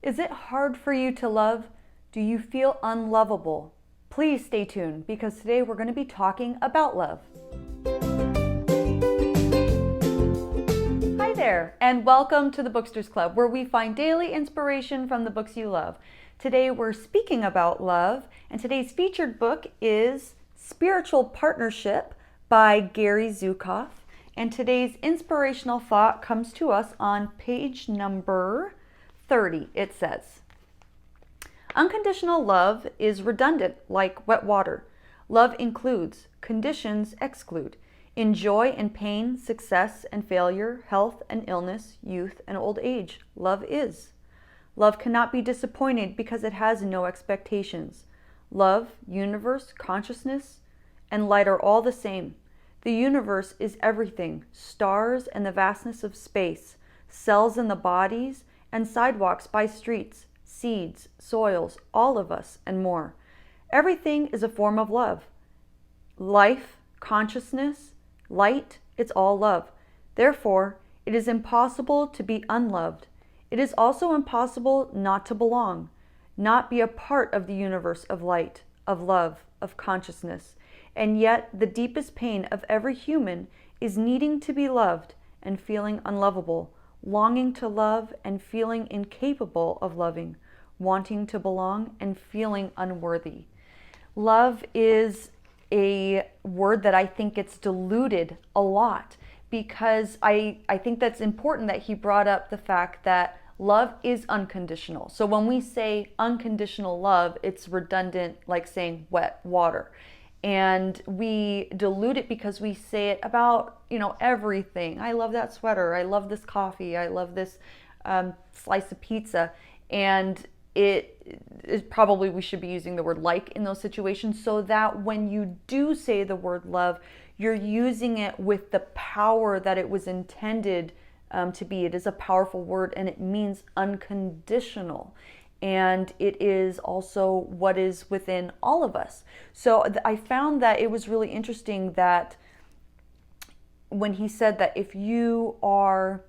Is it hard for you to love? Do you feel unlovable? Please stay tuned because today we're going to be talking about love. Hi there, and welcome to the Booksters Club, where we find daily inspiration from the books you love. Today we're speaking about love, and today's featured book is Spiritual Partnership by Gary Zukav. And today's inspirational thought comes to us on page number 30. It says, unconditional love is redundant like wet water. Love includes, conditions exclude. In joy and pain, success and failure, health and illness, youth and old age, love is. Love cannot be disappointed because it has no expectations. Love, universe, consciousness, and light are all the same. The universe is everything, stars and the vastness of space, cells in the bodies, and sidewalks by streets, seeds, soils, all of us, and more. Everything is a form of love. Life, consciousness, light, it's all love. Therefore, it is impossible to be unloved. It is also impossible not to belong, not be a part of the universe of light, of love, of consciousness. And yet, the deepest pain of every human is needing to be loved and feeling unlovable, longing to love and feeling incapable of loving, wanting to belong and feeling unworthy. Love is a word that I think gets diluted a lot because I think that's important that he brought up the fact that love is unconditional. So when we say unconditional love, it's redundant like saying wet water. And we dilute it because we say it about, everything. I love that sweater. I love this coffee. I love this slice of pizza. And it is probably we should be using the word like in those situations so that when you do say the word love, you're using it with the power that it was intended to be. It is a powerful word and it means unconditional. And it is also what is within all of us. So I found that it was really interesting that when he said that if you are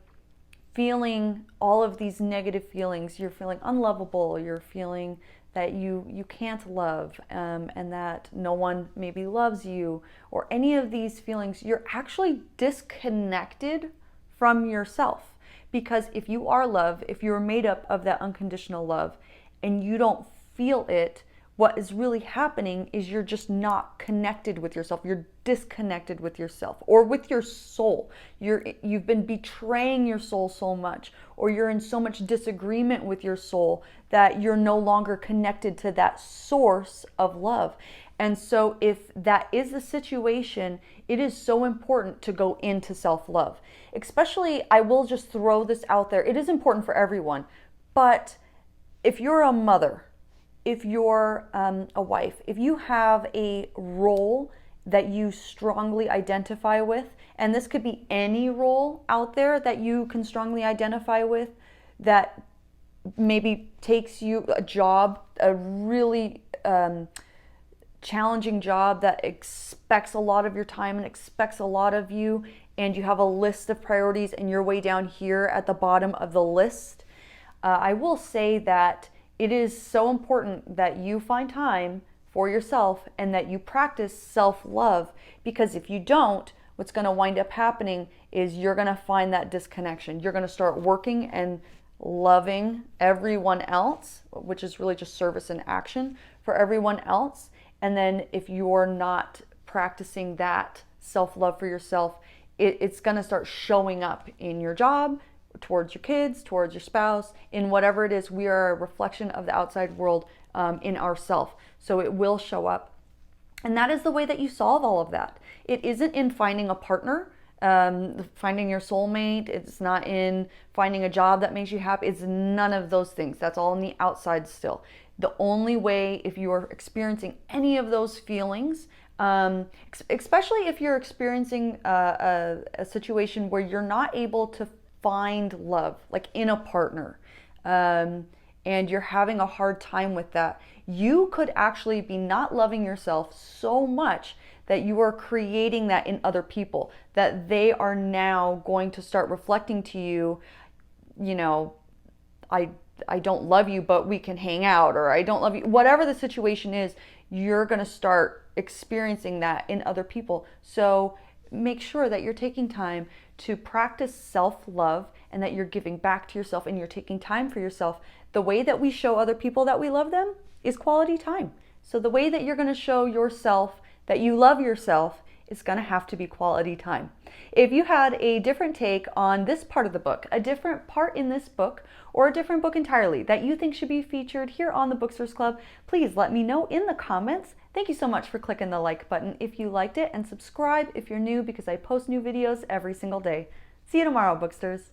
feeling all of these negative feelings, you're feeling unlovable, you're feeling that you can't love, and that no one maybe loves you, or any of these feelings, you're actually disconnected from yourself. Because if you are love, if you're made up of that unconditional love and you don't feel it, what is really happening is you're just not connected with yourself. You're disconnected with yourself or with your soul. You've been betraying your soul so much, or you're in so much disagreement with your soul that you're no longer connected to that source of love. And so if that is the situation, it is so important to go into self-love. Especially, I will just throw this out there. It is important for everyone. But if you're a mother, if you're a wife, if you have a role that you strongly identify with, and this could be any role out there that you can strongly identify with, that maybe takes you a job, a really challenging job that expects a lot of your time and expects a lot of you, and you have a list of priorities and you're way down here at the bottom of the list, I will say that it is so important that you find time for yourself and that you practice self-love, because if you don't, what's going to wind up happening is you're going to find that disconnection. You're going to start working and loving everyone else, which is really just service and action for everyone else. And then if you're not practicing that self-love for yourself, it's going to start showing up in your job, towards your kids, towards your spouse, in whatever it is. We are a reflection of the outside world in ourself. So it will show up. And that is the way that you solve all of that. It isn't in finding a partner, finding your soulmate. It's not in finding a job that makes you happy. It's none of those things. That's all on the outside still. The only way, if you are experiencing any of those feelings, especially if you're experiencing a situation where you're not able to find love, like in a partner, and you're having a hard time with that, you could actually be not loving yourself so much that you are creating that in other people, that they are now going to start reflecting to you, I I don't love you, but we can hang out, or I don't love you. Whatever the situation is, you're going to start experiencing that in other people. So make sure that you're taking time to practice self-love and that you're giving back to yourself and you're taking time for yourself. The way that we show other people that we love them is quality time. So the way that you're going to show yourself that you love yourself is going to have to be quality time. If you had a different take on this part of the book, a different part in this book, or a different book entirely that you think should be featured here on the Booksters Club, please let me know in the comments. Thank you so much for clicking the like button if you liked it, and subscribe if you're new, because I post new videos every single day. See you tomorrow, Booksters.